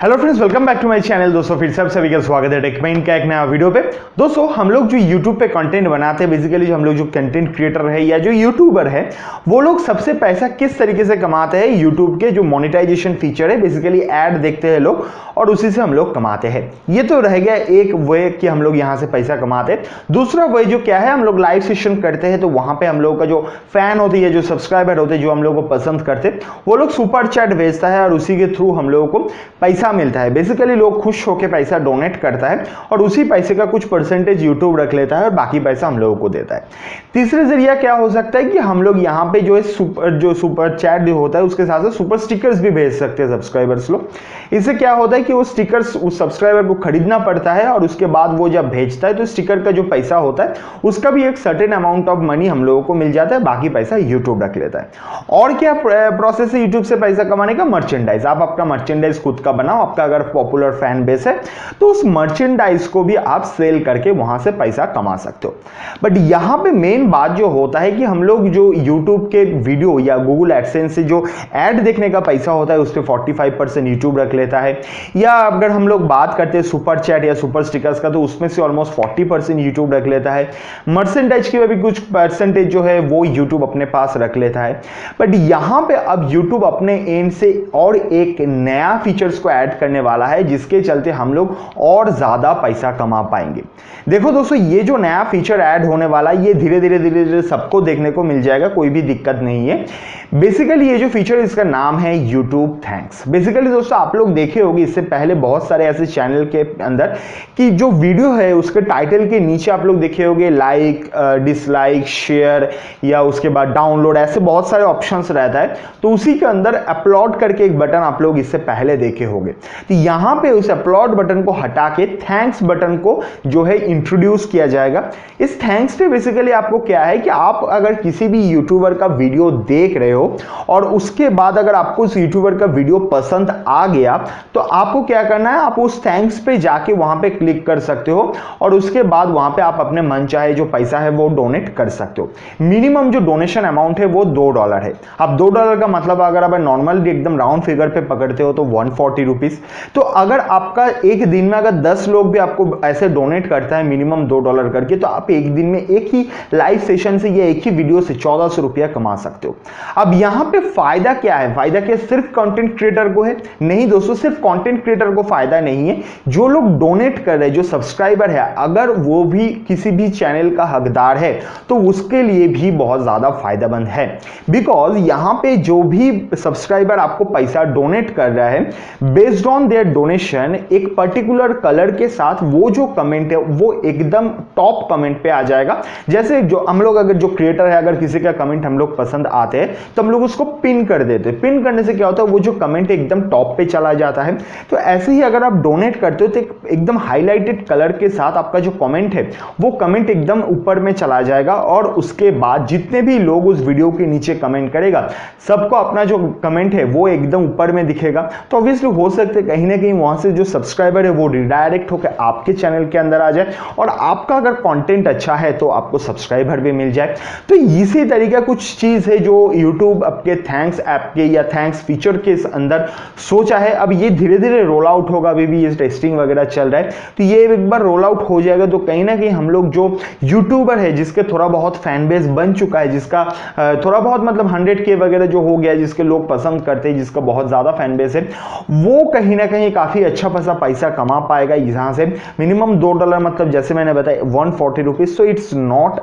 Hello friends, welcome back to my channel. दोस्तों फिर से सभी का स्वागत है टेकमेंट का एक नया वीडियो पे। दोस्तों हम लोग जो यूट्यूब पे कंटेंट बनाते हैं, बेसिकली जो हम लोग जो कंटेंट क्रिएटर है या जो यूट्यूबर है, वो लोग सबसे पैसा किस तरीके से कमाते हैं। यूट्यूब के जो मोनेटाइजेशन फीचर है, बेसिकली ऐड देखते हैं लोग और उसी से हम लोग कमाते हैं। ये तो रह गया एक वे कि हम लोग यहाँ से पैसा कमाते हैं। दूसरा वे जो क्या है, हम लोग लाइव सेशन करते हैं तो वहां पर हम लोग का जो फैन होती है, जो सब्सक्राइबर होते हैं, जो हम लोग को पसंद करते हैं, वो लोग सुपर चैट भेजता है और उसी के थ्रू हम लोगों को पैसा मिलता है। बेसिकली लोग खुश होकर पैसा डोनेट करता है और उसी पैसे का कुछ परसेंटेज यूट्यूब रख लेता है और बाकी पैसा हम लोगों को देता है। तीसरे जरिया क्या हो सकता है कि हम लोग यहाँ पे जो है सुपर चैट जो होता है उसके साथ साथ सुपर स्टिकर्स भी भेज सकते हैं सब्सक्राइबर्स लोग। इससे क्या होता है कि वो स्टिकर्स उस सब्सक्राइबर को खरीदना पड़ता है और उसके बाद वो जब भेजता है तो स्टिकर का जो पैसा होता है उसका भी एक सर्टेन अमाउंट ऑफ मनी हम लोगों को मिल जाता है, बाकी पैसा यूट्यूब रख लेता है। और क्या प्रोसेस है यूट्यूब से पैसा कमाने का? मर्चेंडाइज। आप अपना मर्चेंडाइज खुद का बनाओ, आपका अगर पॉपुलर फैन बेस है तो उस मर्चेंडाइज को भी आप सेल करके वहां से पैसा कमा सकते हो। बट यहां पे मेन बात जो होता है कि हम लोग जो यूट्यूब के वीडियो या गूगल एडसेंस से जो ऐड देखने का पैसा होता है उस पर 45% यूट्यूब रख लेता है। या अगर हम लोग बात करते हैं सुपर चैट या सुपर स्टिकर्स का, तो उसमें से ऑलमोस्ट 40% यूट्यूब रख लेता है। मर्चेंडाइज की भी कुछ परसेंटेज जो है वो यूट्यूब अपने पास रख लेता है। बट यहां पे अब यूट्यूब अपने एंड से और एक नया फीचर्स को ऐड करने वाला है जिसके चलते हम लोग और ज्यादा पैसा कमा पाएंगे। देखो दोस्तों, ये जो नया फीचर ऐड होने वाला है ये धीरे धीरे सबको देखने को मिल जाएगा, कोई भी दिक्कत नहीं है। बेसिकली ये जो फीचर है इसका नाम है यूट्यूब थैंक्स। बेसिकली दोस्तों आप लोग देखे होंगे इससे पहले बहुत सारे ऐसे चैनल के अंदर कि जो वीडियो है उसके टाइटल के नीचे आप लोग देखे होंगे लाइक, डिसलाइक, शेयर या उसके बाद डाउनलोड, ऐसे बहुत सारे ऑप्शंस रहता है। तो उसी के अंदर अपलोड करके एक बटन आप लोग इससे पहले देखे होंगे। तो यहां पे उस अपलोड बटन को हटा के थैंक्स बटन को जो है इंट्रोड्यूस किया जाएगा। इस थैंक्स पे बेसिकली आपको क्या है कि आप अगर किसी भी यूट्यूबर का वीडियो देख रहे हो और उसके बाद अगर आपको उस यूट्यूबर का वीडियो पसंद आ गया तो आपको क्या करना है, आप उस थैंक्स पे जाके वहां पे क्लिक कर सकते हो और उसके बाद वहां पे आप अपने मन चाहे जो पैसा है वो डोनेट कर सकते हो। मिनिमम जो डोनेशन अमाउंट है वो $2 है। अब $2 का मतलब अगर आप नॉर्मल एकदम राउंड फिगर पे पकड़ते हो तो 140 रुपीज। तो अगर आपका एक दिन में अगर 10 लोग भी आपको ऐसे डोनेट करता है मिनिमम $2 करके, तो आप एक दिन में एक ही लाइव सेशन से या एक ही वीडियो से 1400 रुपया कमा सकते हो। अब यहां पे फायदा क्या है? फायदा क्या सिर्फ कंटेंट क्रिएटर को है? नहीं दोस्तों, सिर्फ कंटेंट क्रिएटर को फायदा नहीं है। जो लोग डोनेट कर रहे हैं, जो सब्सक्राइबर है, अगर वो भी किसी भी चैनल का हकदार है तो उसके लिए भी बहुत ज्यादा फायदेमंद है। बिकॉज यहां पे जो भी सब्सक्राइबर आपको पैसा डोनेट कर रहा है, बेस्ड ऑन देयर डोनेशन एक पर्टिकुलर कलर के साथ वो जो कमेंट है वो एकदम टॉप कमेंट पे आ जाएगा। जैसे जो हम लोग अगर जो क्रिएटर है, अगर किसी का कमेंट हम लोग पसंद आते हैं तो हम लोग उसको पिन कर देते हैं। पिन करने से क्या होता है, वो जो कमेंट एकदम टॉप पे चला जाता है। तो ऐसे ही अगर आप डोनेट करते हो तो एकदम हाईलाइटेड कलर के साथ आपका जो कमेंट है वो कमेंट एकदम ऊपर में चला जाएगा और उसके बाद जितने भी लोग उस वीडियो के नीचे कमेंट करेगा सबको अपना जो कमेंट है वो एकदम ऊपर में दिखेगा। तो ऑब्वियसली हो सकता है कहीं ना कहीं वहां से जो सब्सक्राइबर है वो रिडायरेक्ट होकर आपके चैनल के अंदर आ जाए और आपका अगर कंटेंट अच्छा है तो आपको सब्सक्राइबर भी मिल जाए। तो इसी तरीके कुछ चीज है जो यूट्यूब आपके थैंक्स ऐप के या थैंक्स फीचर के अंदर सोचा है। अब ये धीरे धीरे रोल आउट होगा, अभी भी ये टेस्टिंग वगैरह चल रहा है। तो ये एक बार रोल आउट हो जाएगा तो कहीं ना कहीं हम लोग जो यूट्यूबर है जिसके थोड़ा बहुत फैन बेस बन चुका है, जिसका थोड़ा बहुत मतलब 100K वगैरह जो हो गया, जिसके लोग पसंद करते हैं, जिसका बहुत ज्यादा फैन बेस है, वो कहीं ना कहीं काफी अच्छा खासा पैसा कमा पाएगा यहां से। मिनिमम $2 मतलब जैसे मैंने बताया 140 rupees. So it's not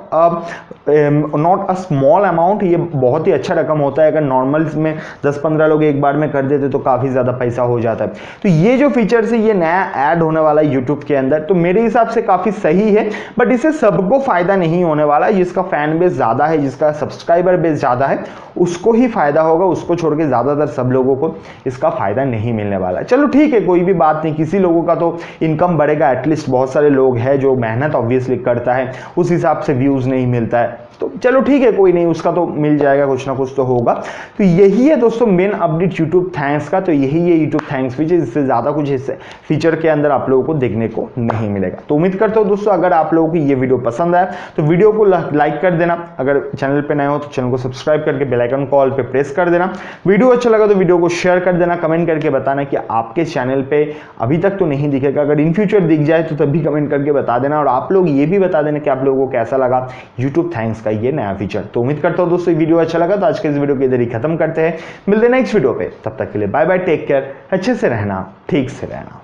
a small amount. ये बहुत ही अच्छा रकम होता है। अगर नॉर्मल में 10-15 लोग एक बार में कर देते तो काफी ज्यादा पैसा हो जाता है। तो ये जो फीचर है ये नया ऐड होने वाला है यूट्यूब के अंदर, तो मेरे हिसाब से काफी सही है। बट इससे सबको फायदा नहीं होने वाला। जिसका फैन बेस ज्यादा है, जिसका सब्सक्राइबर बेस ज्यादा है, उसको ही फायदा होगा। उसको छोड़ के ज्यादातर सब लोगों को इसका फायदा नहीं मिलने वाला। चलो ठीक है, कोई भी बात नहीं। किसी लोगों का तो इनकम बढ़ेगा, एटलीस्ट बहुत सारे लोग हैं जो मेहनत ऑब्वियसली करता है, उस हिसाब से व्यूज नहीं मिलता है। तो चलो ठीक है, कोई नहीं, उसका तो मिल जाएगा, कुछ ना कुछ तो होगा। तो यही है दोस्तों मेन अपडेट यूट्यूब थैंक्स का। तो यही है यूट्यूब थैंक्स फीचर, इससे ज़्यादा कुछ इस फीचर के अंदर आप लोगों को देखने को नहीं मिलेगा। तो उम्मीद करता हूँ दोस्तों अगर आप लोगों को ये वीडियो पसंद आया तो वीडियो को लाइक कर देना, अगर चैनल पे नए हो तो चैनल को सब्सक्राइब करके बेल आइकन कॉल पे प्रेस कर देना, वीडियो अच्छा लगा तो वीडियो को शेयर कर देना, कमेंट करके बताना कि आपके चैनल पे अभी तक तो नहीं दिखेगा, अगर इन फ्यूचर दिख जाए तो तब भी कमेंट करके बता देना, और आप लोग ये भी बता देना कि आप लोगों को कैसा लगा यूट्यूब थैंक्स का ये नया फीचर। तो उम्मीद करता हूँ दोस्तों वीडियो अच्छा लगा, तो आज के इस वीडियो को इधर ही खत्म करते हैं, मिलते हैं नेक्स्ट वीडियो पे, तब तक के लिए बाय बाय, टेक केयर, अच्छे से रहना, ठीक से रहना।